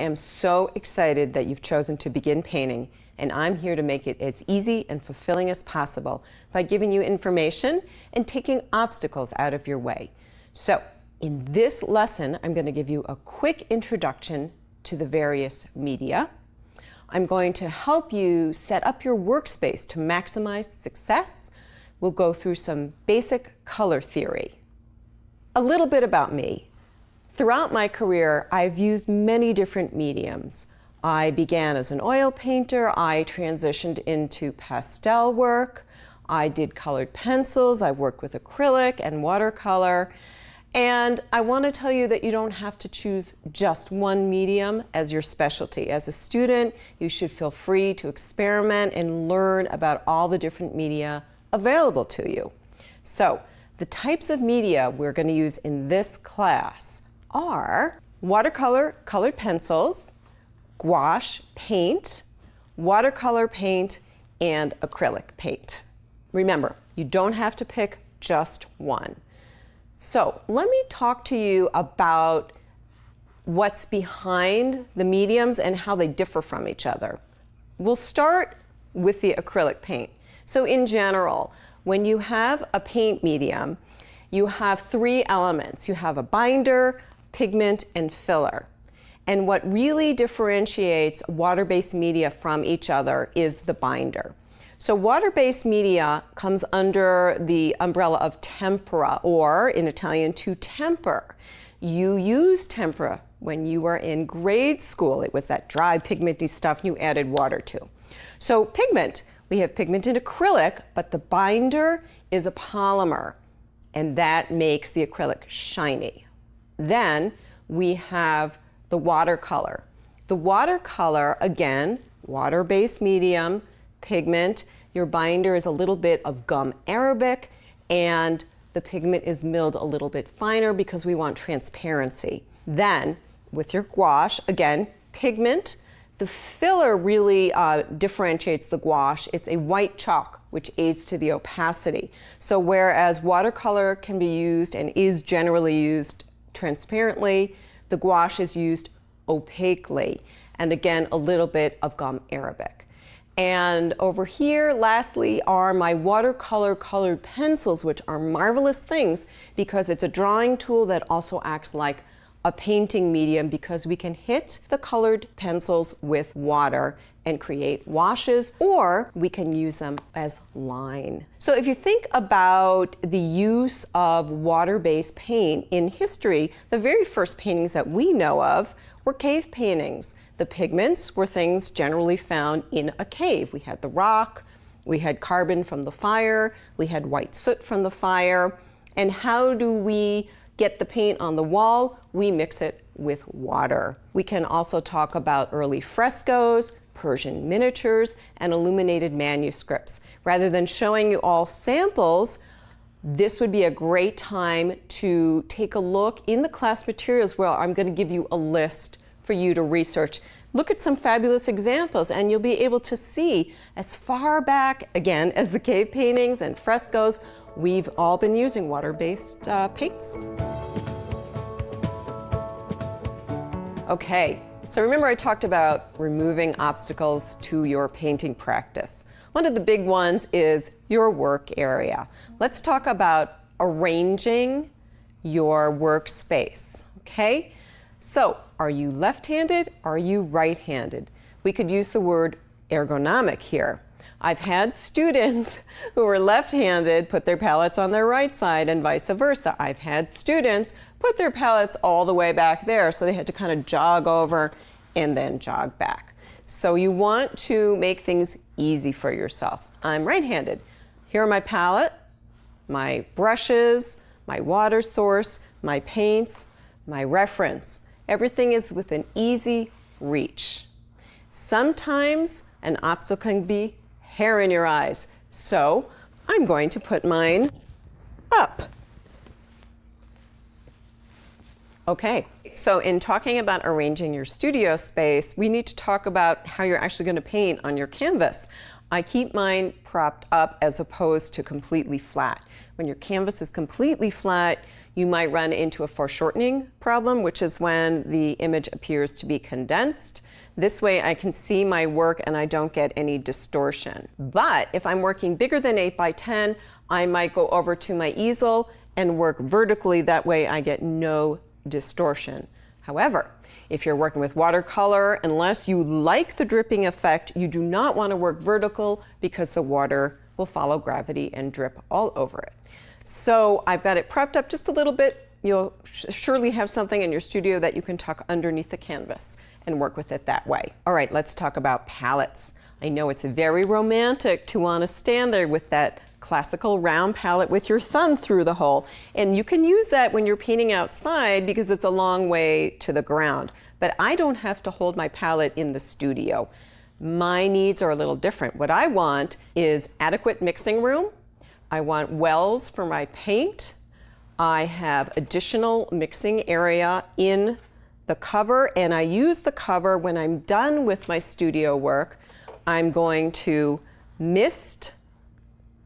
am so excited that you've chosen to begin painting, and I'm here to make it as easy and fulfilling as possible by giving you information and taking obstacles out of your way. So, in this lesson, I'm going to give you a quick introduction to the various media. I'm going to help you set up your workspace to maximize success. We'll go through some basic color theory. A little bit about me. Throughout my career, I've used many different mediums. I began as an oil painter. I transitioned into pastel work. I did colored pencils. I worked with acrylic and watercolor. And I want to tell you that you don't have to choose just one medium as your specialty. As a student, you should feel free to experiment and learn about all the different media available to you. So, the types of media we're going to use in this class are watercolor colored pencils, gouache paint, watercolor paint, and acrylic paint. Remember, you don't have to pick just one. So let me talk to you about what's behind the mediums and how they differ from each other. We'll start with the acrylic paint. So in general, when you have a paint medium, you have three elements. You have a binder, pigment, and filler. And what really differentiates water-based media from each other is the binder. So water-based media comes under the umbrella of tempera, or in Italian, to temper. You used tempera when you were in grade school. It was that dry, pigmenty stuff you added water to. So pigment, we have pigment in acrylic, but the binder is a polymer, and that makes the acrylic shiny. Then we have the watercolor. The watercolor, again, water-based medium, pigment, your binder is a little bit of gum arabic, and the pigment is milled a little bit finer because we want transparency. Then, with your gouache, again, pigment, the filler really differentiates the gouache. It's a white chalk, which aids to the opacity. So whereas watercolor can be used and is generally used transparently, the gouache is used opaquely, and again, a little bit of gum arabic. And over here, lastly, are my watercolor colored pencils, which are marvelous things because it's a drawing tool that also acts like a painting medium because we can hit the colored pencils with water and create washes, or we can use them as line. So if you think about the use of water-based paint in history, the very first paintings that we know of were cave paintings. The pigments were things generally found in a cave. We had the rock, we had carbon from the fire, we had white soot from the fire. And how do we get the paint on the wall? We mix it with water. We can also talk about early frescoes, Persian miniatures, and illuminated manuscripts. Rather than showing you all samples, this would be a great time to take a look in the class materials where I'm going to give you a list for you to research. Look at some fabulous examples and you'll be able to see as far back, again, as the cave paintings and frescoes, we've all been using water-based paints. Okay, so remember I talked about removing obstacles to your painting practice. One of the big ones is your work area. Let's talk about arranging your workspace, okay? So, are you left-handed? Are you right-handed? We could use the word ergonomic here. I've had students who were left-handed put their palettes on their right side and vice versa. I've had students put their palettes all the way back there, so they had to kind of jog over and then jog back. So you want to make things easy for yourself. I'm right-handed. Here are my palette, my brushes, my water source, my paints, my reference. Everything is within easy reach. Sometimes an obstacle can be hair in your eyes, so I'm going to put mine up. Okay, so in talking about arranging your studio space, we need to talk about how you're actually going to paint on your canvas. I keep mine propped up as opposed to completely flat. When your canvas is completely flat, You might run into a foreshortening problem, which is when the image appears to be condensed. This way I can see my work and I don't get any distortion. But if I'm working bigger than 8 by 10, I might go over to my easel and work vertically. That way I get no distortion. However, if you're working with watercolor, unless you like the dripping effect, you do not want to work vertical because the water will follow gravity and drip all over it. So I've got it prepped up just a little bit. You'll surely have something in your studio that you can tuck underneath the canvas and work with it that way. All right, let's talk about palettes. I know it's very romantic to want to stand there with that classical round palette with your thumb through the hole. And you can use that when you're painting outside because it's a long way to the ground. But I don't have to hold my palette in the studio. My needs are a little different. What I want is adequate mixing room. I want wells for my paint. I have additional mixing area in the cover, and I use the cover when I'm done with my studio work. I'm going to mist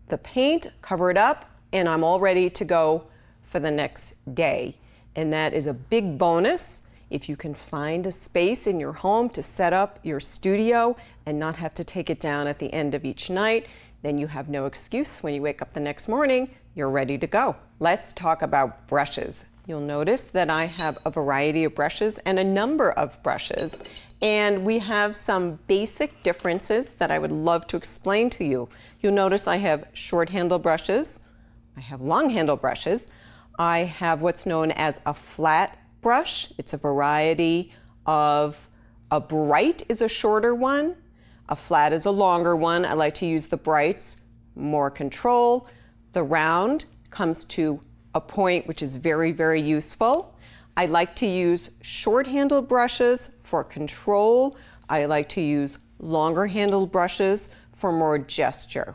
the paint, cover it up, and I'm all ready to go for the next day. And that is a big bonus if you can find a space in your home to set up your studio and not have to take it down at the end of each night. Then you have no excuse. When you wake up the next morning, you're ready to go. Let's talk about brushes. You'll notice that I have a variety of brushes and a number of brushes, and we have some basic differences that I would love to explain to you. You'll notice I have short handle brushes, I have long handle brushes, I have what's known as a flat brush. It's a variety of, a bright is a shorter one, a flat is a longer one. I like to use the brights, more control. The round comes to a point which is very, very useful. I like to use short handled brushes for control. I like to use longer handled brushes for more gesture.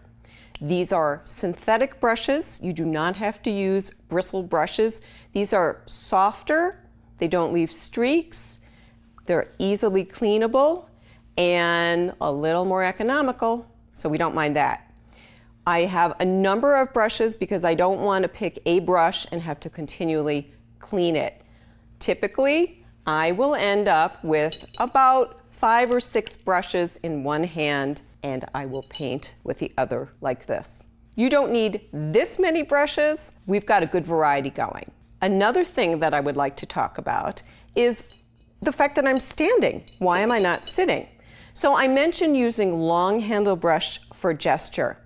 These are synthetic brushes. You do not have to use bristle brushes. These are softer. They don't leave streaks. They're easily cleanable and a little more economical, so we don't mind that. I have a number of brushes because I don't want to pick a brush and have to continually clean it. Typically, I will end up with about 5 or 6 brushes in one hand, and I will paint with the other like this. You don't need this many brushes. We've got a good variety going. Another thing that I would like to talk about is the fact that I'm standing. Why am I not sitting? So I mentioned using long handle brush for gesture.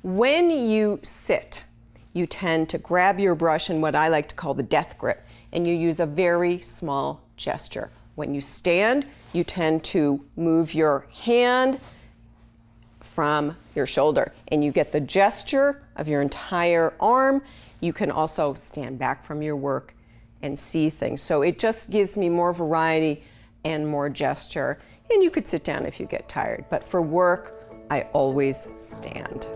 When you sit, you tend to grab your brush in what I like to call the death grip, and you use a very small gesture. When you stand, you tend to move your hand from your shoulder, and you get the gesture of your entire arm. You can also stand back from your work and see things. So it just gives me more variety and more gesture. And you could sit down if you get tired, but for work, I always stand.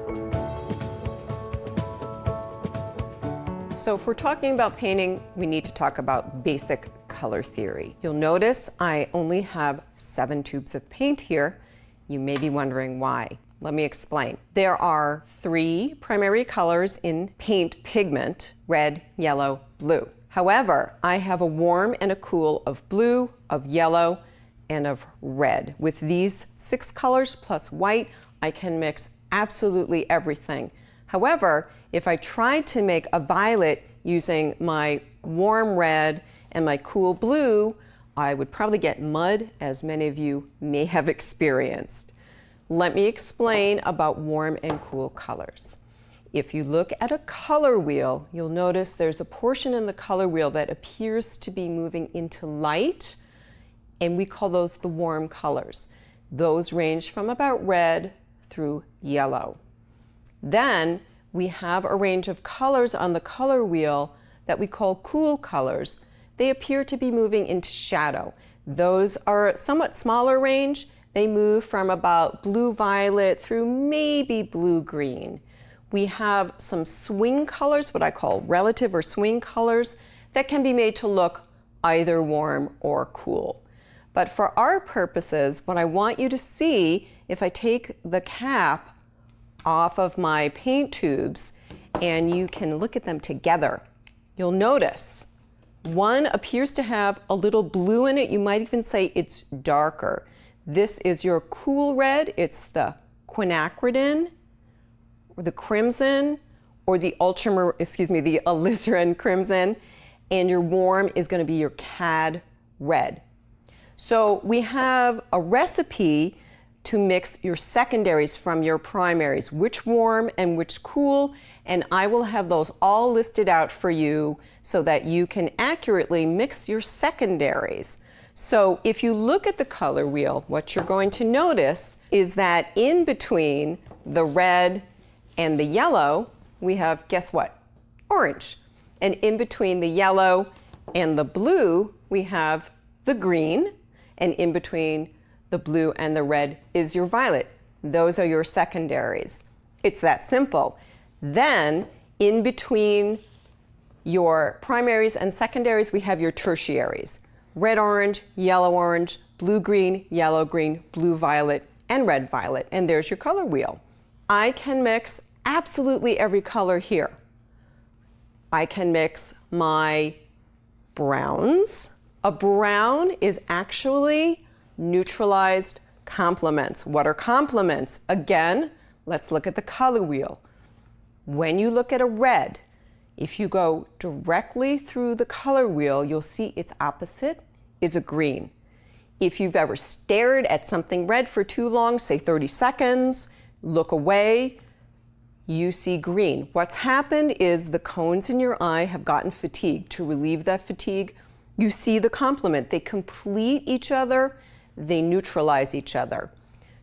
So if we're talking about painting, we need to talk about basic color theory. You'll notice I only have 7 tubes of paint here. You may be wondering why. Let me explain. There are 3 primary colors in paint pigment: red, yellow, blue. However, I have a warm and a cool of blue, of yellow, and of red. With these 6 colors plus white, I can mix absolutely everything. However, if I tried to make a violet using my warm red and my cool blue, I would probably get mud, as many of you may have experienced. Let me explain about warm and cool colors. If you look at a color wheel, you'll notice there's a portion in the color wheel that appears to be moving into light, and we call those the warm colors. Those range from about red through yellow. Then we have a range of colors on the color wheel that we call cool colors. They appear to be moving into shadow. Those are a somewhat smaller range. They move from about blue-violet through maybe blue-green. We have some swing colors, what I call relative or swing colors, that can be made to look either warm or cool. But for our purposes, what I want you to see, if I take the cap off of my paint tubes and you can look at them together, you'll notice one appears to have a little blue in it. You might even say it's darker. This is your cool red. It's the quinacridine, or the crimson, or the the alizarin crimson. And your warm is going to be your cad red. So we have a recipe to mix your secondaries from your primaries, which warm and which cool, and I will have those all listed out for you so that you can accurately mix your secondaries. So if you look at the color wheel, what you're going to notice is that in between the red and the yellow, we have, guess what? Orange. And in between the yellow and the blue, we have the green, and in between the blue and the red is your violet. Those are your secondaries. It's that simple. Then, in between your primaries and secondaries, we have your tertiaries. Red-orange, yellow-orange, blue-green, yellow-green, blue-violet, and red-violet. And there's your color wheel. I can mix absolutely every color here. I can mix my browns. A brown is actually neutralized complements. What are complements? Again, let's look at the color wheel. When you look at a red, if you go directly through the color wheel, you'll see its opposite is a green. If you've ever stared at something red for too long, say 30 seconds, look away, you see green. What's happened is the cones in your eye have gotten fatigued. To relieve that fatigue, you see the complement. They complete each other, they neutralize each other.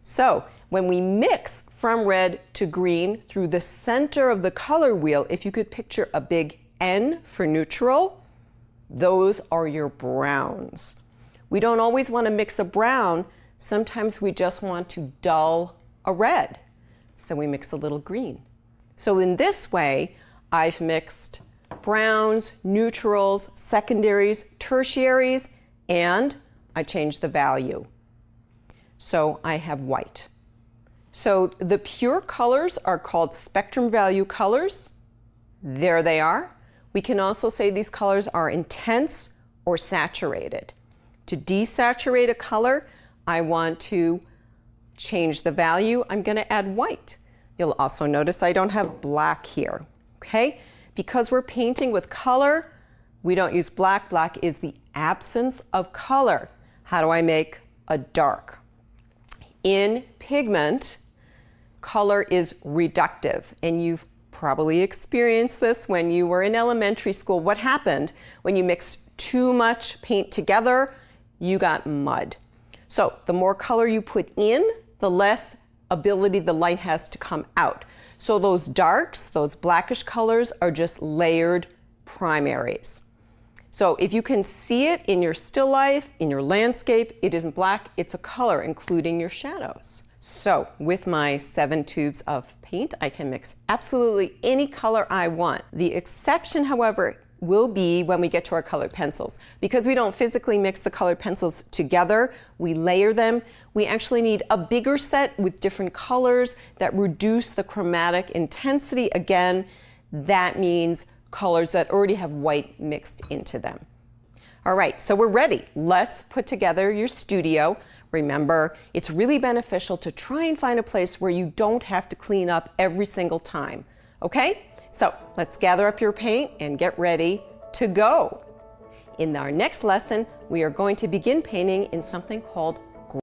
So when we mix from red to green through the center of the color wheel, if you could picture a big N for neutral, those are your browns. We don't always want to mix a brown. Sometimes we just want to dull a red. So we mix a little green. So in this way, I've mixed browns, neutrals, secondaries, tertiaries, and I changed the value. So I have white. So the pure colors are called spectrum value colors. There they are. We can also say these colors are intense or saturated. To desaturate a color, I want to change the value. I'm going to add white. You'll also notice I don't have black here, okay? Because we're painting with color, we don't use black. Black is the absence of color. How do I make a dark? In pigment, color is reductive, and you've probably experienced this when you were in elementary school. What happened when you mixed too much paint together? You got mud. So the more color you put in, the less ability the light has to come out. So those darks, those blackish colors, are just layered primaries. So if you can see it in your still life, in your landscape, it isn't black, it's a color, including your shadows. So with my 7 tubes of paint, I can mix absolutely any color I want. The exception, however, will be when we get to our colored pencils. Because we don't physically mix the colored pencils together, we layer them. We actually need a bigger set with different colors that reduce the chromatic intensity. Again, that means colors that already have white mixed into them. All right, so we're ready. Let's put together your studio. Remember, it's really beneficial to try and find a place where you don't have to clean up every single time, okay? So let's gather up your paint and get ready to go. In our next lesson, we are going to begin painting in something called